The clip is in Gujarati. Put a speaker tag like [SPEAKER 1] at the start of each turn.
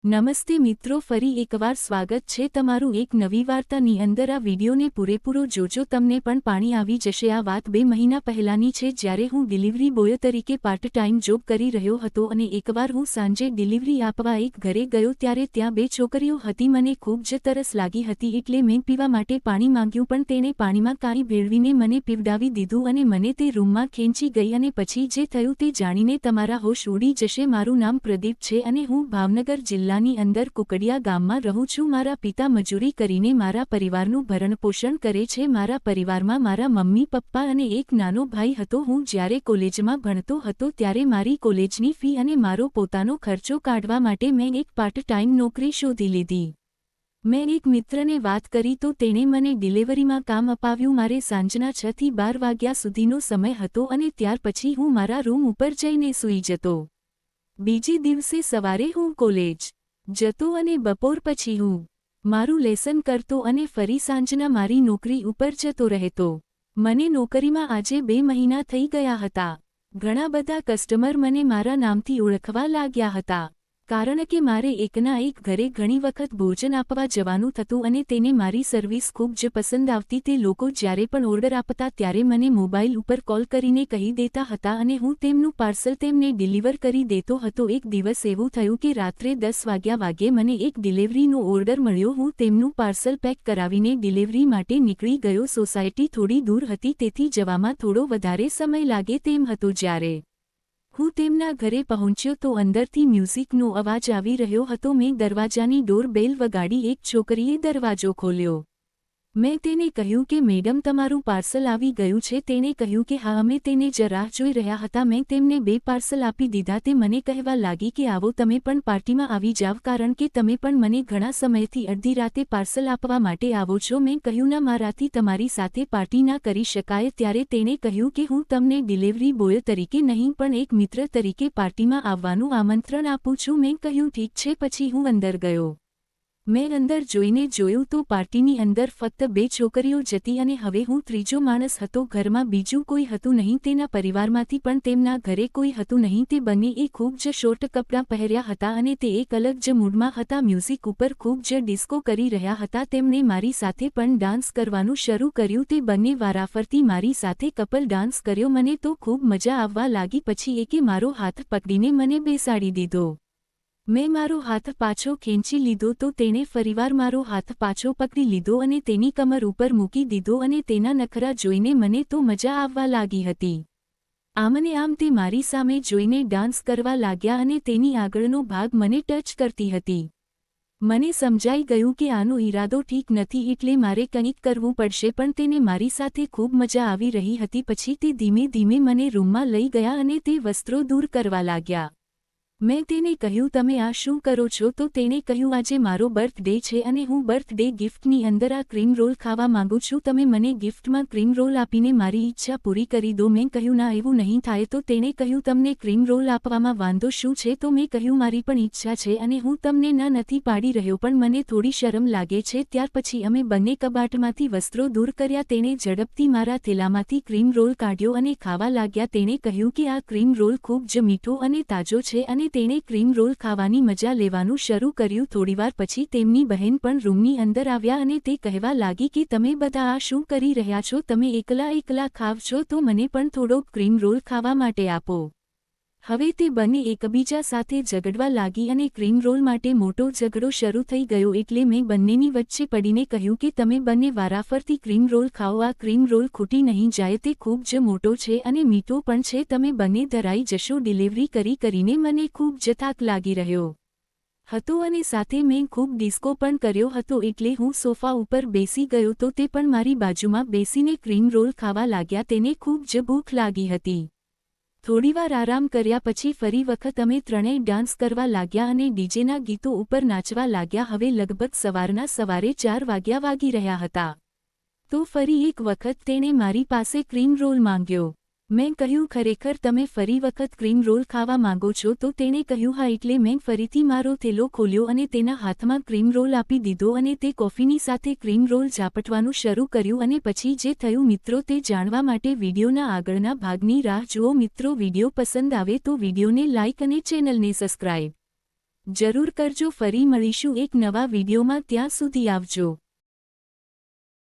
[SPEAKER 1] નમસ્તે મિત્રો, ફરી એકવાર સ્વાગત છે તમારું એક નવી વાર્તાની અંદર। આ વિડીયોને પૂરેપૂરો જોજો, તમને પણ પાણી આવી જશે। આ વાત 2 મહિના પહેલાની છે, જ્યારે હું ડિલિવરી બોય તરીકે પાર્ટ ટાઈમ જોબ કરી રહ્યો હતો અને એકવાર હું સાંજે ડિલિવરી આપવા એક ઘરે ગયો ત્યારે ત્યાં 2 છોકરીઓ હતી। મને ખૂબ જ તરસ લાગી હતી એટલે મેં પીવા માટે પાણી માંગ્યું, પણ તેણે પાણીમાં કાંઈ ભેળવીને મને પીવડાવી દીધું અને મને તે રૂમમાં ખેંચી ગઈ અને પછી જે થયું તે જાણીને તમારા હોશ ઉડી જશે। મારું નામ પ્રદીપ છે અને હું ભાવનગર જિલ્લાની અંદર કુકડિયા ગામમાં રહું છું। મારા પિતા મજૂરી કરીને મારા પરિવારનું ભરણપોષણ કરે છે। મારા પરિવારમાં મારા મમ્મી પપ્પા અને એક નાનો ભાઈ હતો। હું જ્યારે કોલેજમાં ભણતો હતો ત્યારે મારી કોલેજની ફી અને મારો પોતાનો ખર્ચો કાઢવા માટે મેં એક પાર્ટ ટાઈમ નોકરી શોધી લીધી। મેં એક મિત્રને વાત કરી તો તેણે મને ડિલિવરીમાં કામ અપાવ્યું। મારે સાંજના 6 થી 12 વાગ્યા સુધીનો સમય હતો અને ત્યાર પછી હું મારા રૂમ ઉપર જઈને સૂઈ જતો। બીજે દિવસે સવારે હું કોલેજ જતો અને બપોર પછી હું મારું લેસન કરતો અને ફરી સાંજના મારી નોકરી ઉપર જતો રહેતો। મને નોકરીમાં આજે 2 મહિના થઈ ગયા હતા। ઘણા બધા કસ્ટમર મને મારા નામથી ઓળખવા લાગ્યા હતા, કારણ કે મારે એકના એક ઘરે ઘણી વખત ભોજન આપવા જવાનું થતું અને તેને મારી સર્વિસ ખૂબ જ પસંદ આવતી। તે લોકો જ્યારે પણ ઓર્ડર આપતા ત્યારે મને મોબાઈલ ઉપર કોલ કરીને કહી દેતા હતા અને હું તેમનું પાર્સલ તેમને ડિલિવર કરી દેતો હતો। એક દિવસ એવું થયું કે રાત્રે 10 વાગ્યે મને એક ડિલિવરીનો ઓર્ડર મળ્યો। હું તેમનું પાર્સલ પેક કરાવીને ડિલિવરી માટે નીકળી ગયો। સોસાયટી થોડી દૂર હતી, તેથી જવામાં થોડો વધારે સમય લાગે તેમ હતો। જ્યારે હું તેમના ઘરે પહોંચ્યો તો અંદરથી મ્યુઝિકનો અવાજ આવી રહ્યો હતો। મેં દરવાજાની ડોર બેલ વગાડી। એક છોકરીએ દરવાજો ખોલ્યો। મેં તેને કહ્યું કે મેડમ, તમારું પાર્સલ આવી ગયું છે। તેણે કહ્યું કે હા, અમે તેને જ રાહ જોઈ રહ્યા હતા। મેં તેમને 2 પાર્સલ આપી દીધા। તે મને કહેવા લાગી કે આવો, તમે પણ પાર્ટીમાં આવી જાવ, કારણ કે તમે પણ મને ઘણા સમયથી અડધી રાતે પાર્સલ આપવા માટે આવો છો। મેં કહ્યું ના, મારાથી તમારી સાથે પાર્ટી ના કરી શકાય। ત્યારે તેણે કહ્યું કે હું તમને ડિલિવરી બોય તરીકે નહીં પણ એક મિત્ર તરીકે પાર્ટીમાં આવવાનું આમંત્રણ આપું છું। મેં કહ્યું ઠીક છે। પછી હું અંદર ગયો। મેં અંદર જોઈને જોયું તો પાર્ટીની અંદર ફક્ત 2 છોકરીઓ જ હતી અને હવે હું ત્રીજો માણસ હતો। ઘરમાં બીજું કોઈ હતું નહીં, તેના પરિવારમાંથી પણ તેમના ઘરે કોઈ હતું નહીં। તે બંનેએ ખૂબ જ શોર્ટ કપડાં પહેર્યા હતા અને તે એક અલગ જ મૂડમાં હતા। મ્યુઝિક ઉપર ખૂબ જ ડિસ્કો કરી રહ્યા હતા। તેમણે મારી સાથે પણ ડાન્સ કરવાનું શરૂ કર્યું। તે બંને વારાફરતી મારી સાથે કપલ ડાન્સ કર્યો। મને તો ખૂબ મજા આવવા લાગી। પછી એકે મારો હાથ પકડીને મને બેસાડી દીધો। મેં મારો હાથ પાછો ખેંચી લીધો તો તેણે ફરીવાર મારો હાથ પાછો પકડી લીધો અને તેની કમર ઉપર મૂકી દીધો અને તેના નખરા જોઈને મને તો મજા આવવા લાગી હતી। આમને આમ તે મારી સામે જોઈને ડાન્સ કરવા લાગ્યા અને તેની આગળનો ભાગ મને ટચ કરતી હતી। મને સમજાઈ ગયું કે આનો ઈરાદો ઠીક નથી, એટલે મારે કંઈક કરવું પડશે, પણ તેને મારી સાથે ખૂબ મજા આવી રહી હતી। પછી તે ધીમે ધીમે મને રૂમમાં લઈ ગયા અને તે વસ્ત્રો દૂર કરવા લાગ્યા। મેં તેને કહ્યું, તમે આ શું કરો છો? તો તેણે કહ્યું, આજે મારો બર્થડે છે અને હું બર્થડે ગિફ્ટની અંદર આ ક્રીમ રોલ ખાવા માંગુ છું। તમે મને ગિફ્ટમાં ક્રીમ રોલ આપીને મારી ઈચ્છા પૂરી કરી દો। મેં કહ્યું, ના, એવું નહીં થાય। તો તેણે કહ્યું, તમને ક્રીમ રોલ આપવામાં વાંધો શું છે? તો મેં કહ્યું, મારી પણ ઈચ્છા છે અને હું તમને ના નથી પાડી રહ્યો, પણ મને થોડી શરમ લાગે છે। ત્યાર પછી અમે બંને કબાટમાંથી વસ્ત્રો દૂર કર્યા। તેણે ઝડપથી મારા થેલામાંથી ક્રીમ રોલ કાઢ્યો અને ખાવા લાગ્યા। તેણે કહ્યું કે આ ક્રીમ રોલ ખૂબ જ મીઠો અને તાજો છે અને તેણે ક્રીમ રોલ ખાવાની મજા લેવાનું શરૂ કર્યું। થોડીવાર પછી તેમની બહેન પણ રૂમની અંદર આવ્યા અને તે કહેવા લાગી કે તમે બધા આ શું કરી રહ્યા છો? તમે એકલા ખાવ છો તો મને પણ થોડો ક્રીમ રોલ ખાવા માટે આપો। હવે તે બંને એકબીજા સાથે ઝઘડવા લાગી અને ક્રીમ રોલ માટે મોટો ઝઘડો શરૂ થઈ ગયો। એટલે મેં બંનેની વચ્ચે પડીને કહ્યું કે તમે બંને વારાફરતી ક્રીમ રોલ ખાઓ। આ ક્રીમ રોલ ખૂટી નહીં જાય, તે ખૂબ જ મોટો છે અને મીઠો પણ છે। તમે બંને ધરાઈ જશો। ડિલિવરી કરીને મને ખૂબ જ થાક લાગી રહ્યો હતો અને સાથે મેં ખૂબ ડિસ્કો પણ કર્યો હતો, એટલે હું સોફા ઉપર બેસી ગયો તો તે પણ મારી બાજુમાં બેસીને ક્રીમ રોલ ખાવા લાગ્યા। તેને ખૂબ જ ભૂખ લાગી હતી। થોડીવાર આરામ કર્યા પછી ફરી વખત અમે ત્રણેય ડાન્સ કરવા લાગ્યા અને ડીજેના ગીતો ઉપર નાચવા લાગ્યા। હવે લગભગ સવારે 4 વાગ્યા વાગી રહ્યા હતા। તો ફરી એક વખત તેણે મારી પાસે ક્રીમ રોલ માંગ્યો। મેં કહ્યું, ખરેખર તમે ફરી વખત ક્રીમ રોલ ખાવા માંગો છો? તો તેણે કહ્યું, હા। એટલે મેં ફરીથી મારો થેલો ખોલ્યો અને તેના હાથમાં ક્રીમ રોલ આપી દીધો અને તે કોફીની સાથે ક્રીમ રોલ ઝાપટવાનું શરૂ કર્યું। અને પછી જે થયું મિત્રો, તે જાણવા માટે વિડીયોના આગળના ભાગની રાહ જુઓ। મિત્રો, વિડીયો પસંદ આવે તો વિડીયોને લાઇક અને ચેનલને સબસ્ક્રાઇબ જરૂર કરજો. ફરી મળીશું એક નવા વિડીયોમાં. ત્યાં સુધી આવજો.